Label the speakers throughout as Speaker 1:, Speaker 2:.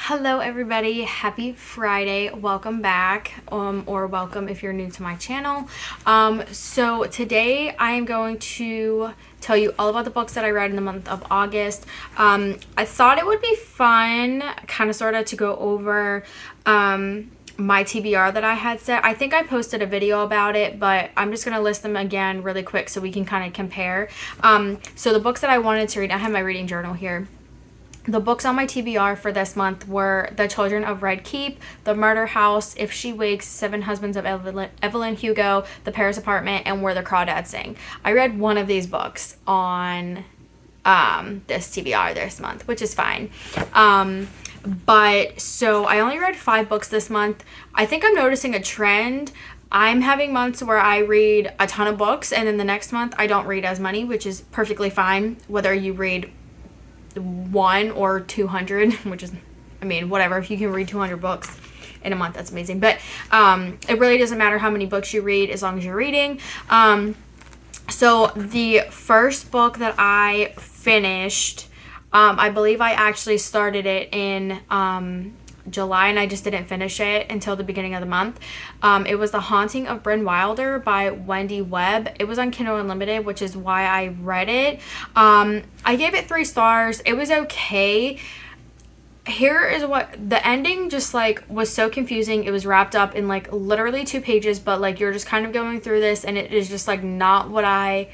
Speaker 1: Hello everybody, happy Friday. Welcome back, or welcome if you're new to my channel. So today I am going to tell you all about the books that I read in the month of August. I thought it would be fun, kind of sort of, to go over my TBR that I had set. I think I posted a video about it, but I'm just going to list them again really quick so we can kind of compare. So the books that I wanted to read, I have my reading journal here. The books on my TBR for this month were The Children of Red Keep, The Murder House, If She Wakes, Seven Husbands of Evelyn Hugo, The Paris Apartment, and Where the Crawdads Sing. I read one of these books on this TBR this month, which is fine. But so I only read 5 books this month. I think I'm noticing a trend. I'm having months where I read a ton of books, and then the next month I don't read as many, which is perfectly fine, whether you read 1 or 200, which is, I mean, whatever. If you can read 200 books in a month, that's amazing. But it really doesn't matter how many books you read as long as you're reading. So the first book that I finished, I believe I actually started it in July, and I just didn't finish it until the beginning of the month. It was The Haunting of Bryn Wilder by Wendy Webb. It was on Kindle Unlimited, which is why I read it. I gave it 3 stars. It was okay. Here is what the ending just like was so confusing. It was wrapped up in like literally 2 pages, but like you're just kind of going through this, and it is just like not what I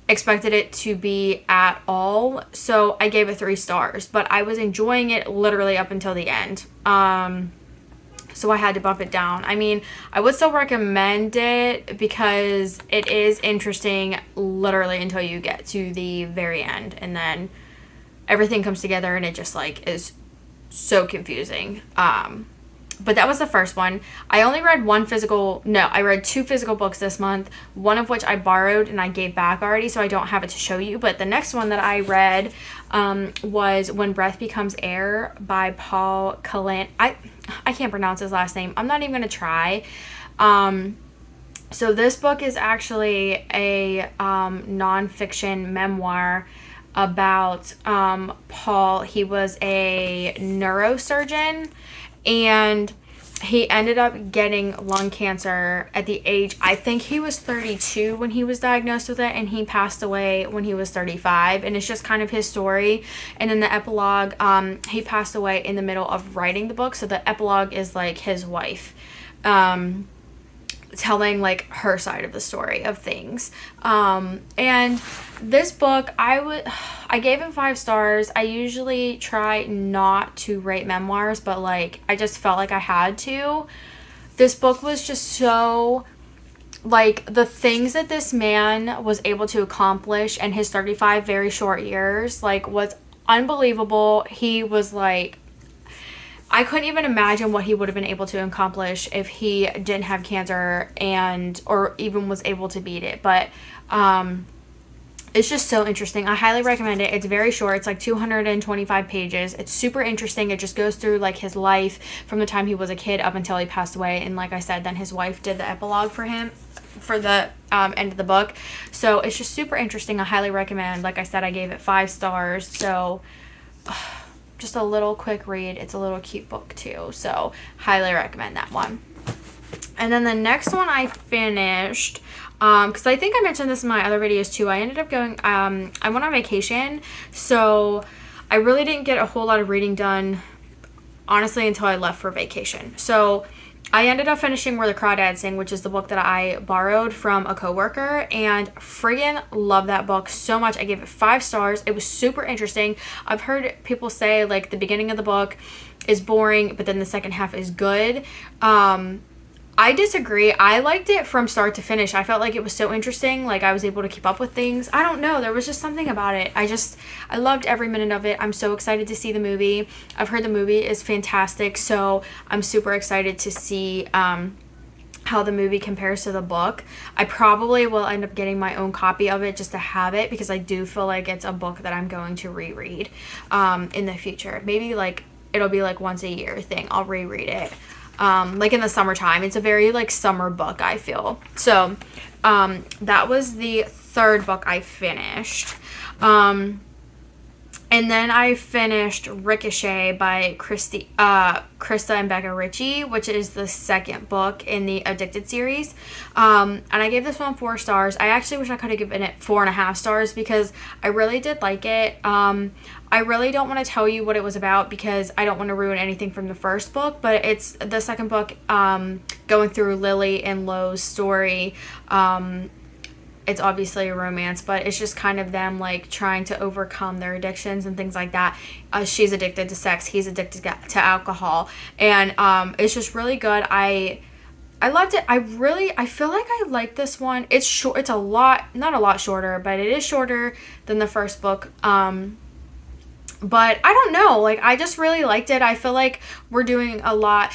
Speaker 1: expected it to be at all. So I gave it 3 stars, but I was enjoying it literally up until the end. So I had to bump it down. I mean, I would still recommend it because it is interesting literally until you get to the very end, and then everything comes together and it just like is so confusing. But that was the first one. I only read I read 2 physical books this month, one of which I borrowed and I gave back already, so I don't have it to show you. But the next one that I read was When Breath Becomes Air by Paul Kalanick. I can't pronounce his last name. I'm not even going to try. So this book is actually a nonfiction memoir about Paul. He was a neurosurgeon, and he ended up getting lung cancer at the age, I think he was 32 when he was diagnosed with it, and he passed away when he was 35. And it's just kind of his story. And in the epilogue, he passed away in the middle of writing the book, so the epilogue is like his wife telling like her side of the story of things. And this book, I gave it 5 stars. I usually try not to rate memoirs, but like I just felt like I had to. This book was just so, like, the things that this man was able to accomplish in his 35 very short years, like, was unbelievable. He was like, I couldn't even imagine what he would have been able to accomplish if he didn't have cancer or even was able to beat it. But it's just so interesting. I highly recommend it. It's very short. It's like 225 pages. It's super interesting. It just goes through like his life from the time he was a kid up until he passed away. And like I said, then his wife did the epilogue for him for the end of the book. So it's just super interesting. I highly recommend. Like I said, I gave it 5 stars. So just a little quick read. It's a little cute book too, so highly recommend that one. And then the next one I finished, because I think I mentioned this in my other videos too, I ended up going, I went on vacation, so I really didn't get a whole lot of reading done, honestly, until I left for vacation. So I ended up finishing Where the Crawdads Sing, which is the book that I borrowed from a coworker, and friggin' love that book so much. I gave it 5 stars. It was super interesting. I've heard people say like the beginning of the book is boring, but then the second half is good. I disagree. I liked it from start to finish. I felt like it was so interesting. Like I was able to keep up with things. I don't know. There was just something about it. I loved every minute of it. I'm so excited to see the movie. I've heard the movie is fantastic. So I'm super excited to see how the movie compares to the book. I probably will end up getting my own copy of it just to have it, because I do feel like it's a book that I'm going to reread in the future. Maybe like it'll be like once a year thing. I'll reread it. Like in the summertime. It's a very like summer book, I feel. So that was the 3rd book I finished. And then I finished Ricochet by Krista and Becca Ritchie, which is the second book in the Addicted series. And I gave this one 4 stars. I actually wish I could have given it 4.5 stars because I really did like it. I really don't want to tell you what it was about because I don't want to ruin anything from the first book, but it's the second book, going through Lily and Lo's story. It's obviously a romance, but it's just kind of them like trying to overcome their addictions and things like that. She's addicted to sex, he's addicted to alcohol, and it's just really good. I loved it. I feel like I like this one. It's short. It's not a lot shorter, but it is shorter than the first book. But I don't know, like, I just really liked it. I feel like we're doing a lot.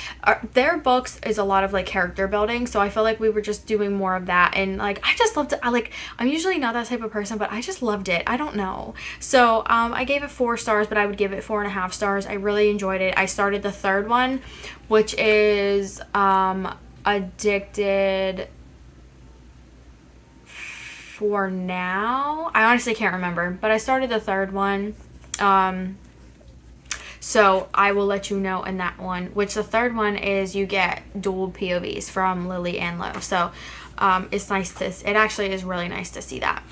Speaker 1: Their books is a lot of, like, character building, so I feel like we were just doing more of that. And, like, I just loved it. I'm usually not that type of person, but I just loved it. I don't know. So, I gave it 4 stars, but I would give it 4.5 stars. I really enjoyed it. I started the third one, which is, Addicted for Now. I honestly can't remember, but I started the third one. So I will let you know in that one, which the third one is you get dual POVs from Lily and Lo. So, it's nice it actually is really nice to see that.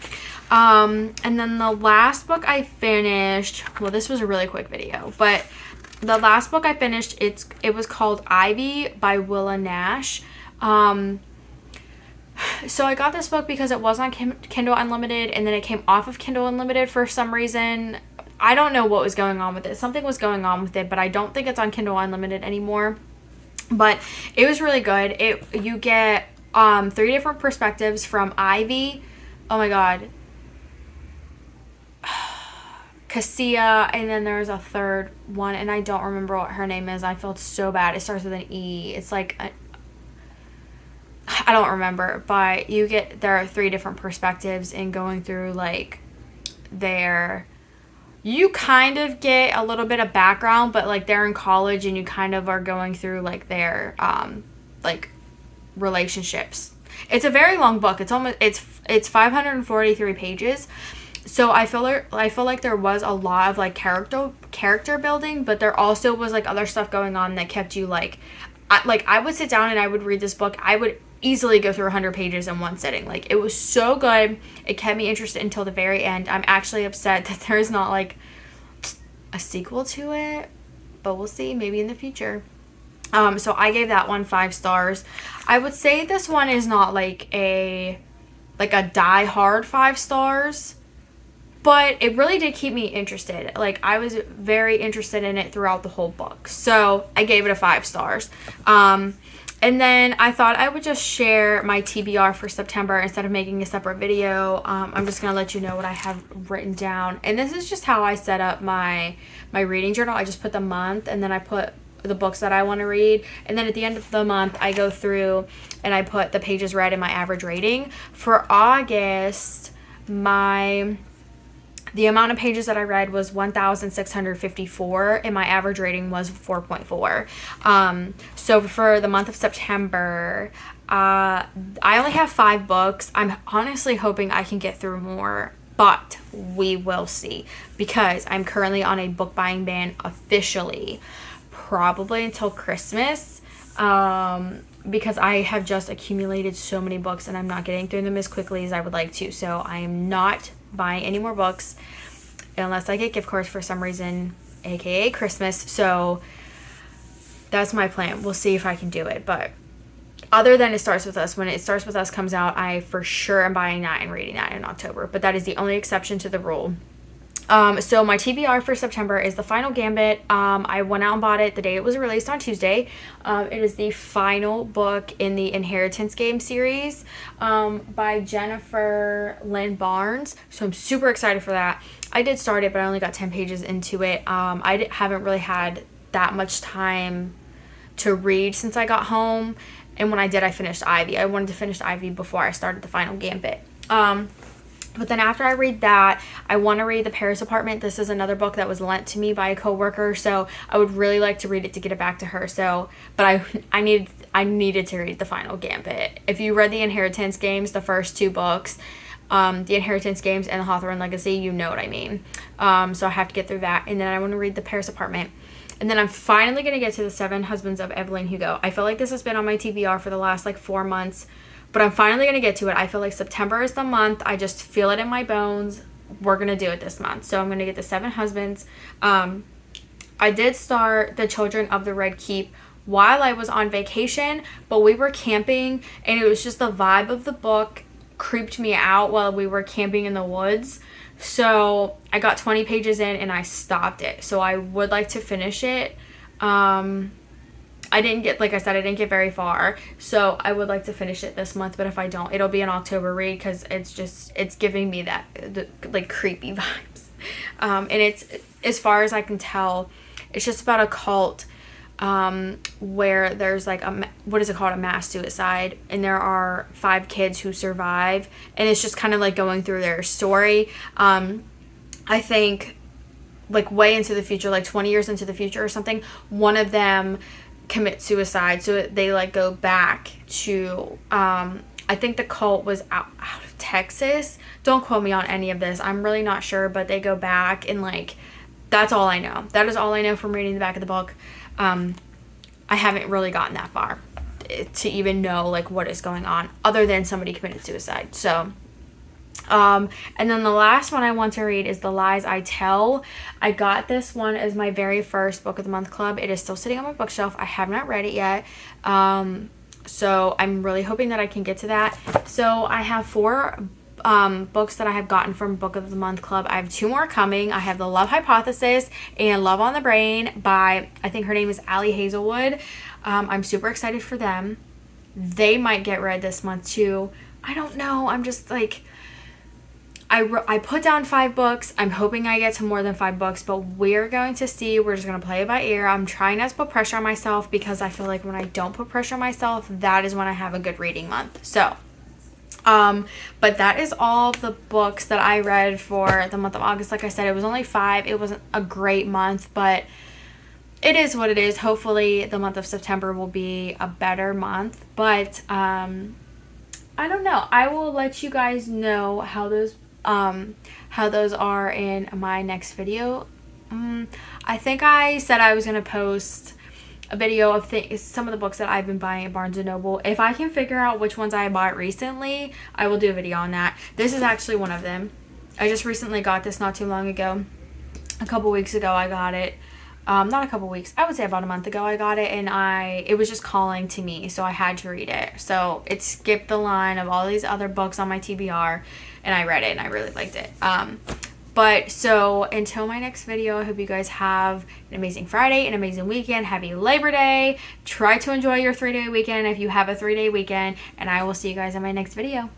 Speaker 1: And then the last book I finished, well, this was a really quick video, but the last book I finished, it was called Ivy by Willa Nash. So I got this book because it was on Kindle Unlimited, and then it came off of Kindle Unlimited for some reason. I don't know what was going on with it. Something was going on with it, but I don't think it's on Kindle Unlimited anymore. But it was really good. You get 3 different perspectives from Ivy. Oh my god. Cassia, and then there's a third one, and I don't remember what her name is. I felt so bad. It starts with an E. It's like I don't remember, but there are 3 different perspectives in going through, like, you kind of get a little bit of background, but, like, they're in college and you kind of are going through, like, their, like, relationships. It's a very long book. It's 543 pages. So I feel like there was a lot of, like, character building, but there also was, like, other stuff going on that kept you, like, I would sit down and I would read this book. I would easily go through 100 pages in one sitting. Like, it was so good. It kept me interested until the very end. I'm actually upset that there's not, like, a sequel to it, but we'll see, maybe in the future. So I gave that one 5 stars. I would say this one is not like a die hard 5 stars, but it really did keep me interested. Like, I was very interested in it throughout the whole book. So I gave it a 5 stars. And then I thought I would just share my TBR for September instead of making a separate video. I'm just going to let you know what I have written down. And this is just how I set up my reading journal. I just put the month, and then I put the books that I want to read. And then at the end of the month, I go through and I put the pages read and my average rating. For August, the amount of pages that I read was 1,654, and my average rating was 4.4. So for the month of September, I only have 5 books. I'm honestly hoping I can get through more, but we will see, because I'm currently on a book buying ban officially, probably until Christmas, because I have just accumulated so many books and I'm not getting through them as quickly as I would like to. So I am not buying any more books unless I get gift cards for some reason, aka Christmas. So that's my plan. We'll see if I can do it. But other than It Starts With Us, when It Starts With Us comes out, I for sure am buying that and reading that in October. But that is the only exception to the rule. So my TBR for September is The Final Gambit. I went out and bought it the day it was released on Tuesday. It is the final book in the Inheritance Game series, by Jennifer Lynn Barnes. So I'm super excited for that. I did start it, but I only got 10 pages into it. I haven't really had that much time to read since I got home. And when I did, I finished Ivy. I wanted to finish Ivy before I started The Final Gambit. But then after I read that, I want to read The Paris Apartment. This is another book that was lent to me by a coworker, so I would really like to read it to get it back to her. So, but I needed to read The Final Gambit. If you read the Inheritance Games, the first 2 books, The Inheritance Games and the Hawthorne Legacy, you know what I mean. So I have to get through that. And then I want to read The Paris Apartment. And then I'm finally going to get to The Seven Husbands of Evelyn Hugo. I feel like this has been on my TBR for the last like 4 months, but I'm finally going to get to it. I feel like September is the month. I just feel it in my bones. We're going to do it this month. So I'm going to get The Seven Husbands. I did start The Children of the Red Keep while I was on vacation, but we were camping and it was just the vibe of the book creeped me out while we were camping in the woods. So I got 20 pages in and I stopped it. So I would like to finish it. I didn't get, like I said, I didn't get very far. So I would like to finish it this month. But if I don't, it'll be an October read because it's giving me like creepy vibes. And it's, as far as I can tell, it's just about a cult where there's like a mass suicide, and there are 5 kids who survive, and it's just kind of like going through their story. I think like way into the future, like 20 years into the future or something, one of them commits suicide, so they like go back to I think the cult was out of Texas. Don't quote me on any of this, I'm really not sure, but they go back and like that's all I know. That is all I know from reading the back of the book. I haven't really gotten that far to even know like what is going on other than somebody committed suicide. So and then the last one I want to read is The Lies I Tell. I got this one as my very first book of the month club. It is still sitting on my bookshelf. I have not read it yet. So I'm really hoping that I can get to that. So I have 4 books that I have gotten from Book of the Month Club. I have 2 more coming. I have The Love Hypothesis and Love on the Brain by, I think her name is Ali Hazelwood. I'm super excited for them. They might get read this month too. I don't know. I'm just like, I put down 5 books. I'm hoping I get to more than 5 books, but we're going to see. We're just going to play it by ear. I'm trying not to put pressure on myself because I feel like when I don't put pressure on myself, that is when I have a good reading month. So but that is all the books that I read for the month of August. Like I said, it was only 5. It wasn't a great month, but it is what it is. Hopefully the month of September will be a better month, but I don't know. I will let you guys know how those are in my next video. I think I said I was going to post a video of some of the books that I've been buying at Barnes & Noble. If I can figure out which ones I bought recently, I will do a video on that. This is actually one of them. I just recently got this not too long ago. A couple weeks ago I got it. Not a couple weeks. I would say about a month ago I got it, and it was just calling to me, so I had to read it. So it skipped the line of all these other books on my TBR, and I read it, and I really liked it. But so until my next video, I hope you guys have an amazing Friday, an amazing weekend. Happy Labor Day. Try to enjoy your 3-day weekend if you have a 3-day weekend, and I will see you guys in my next video.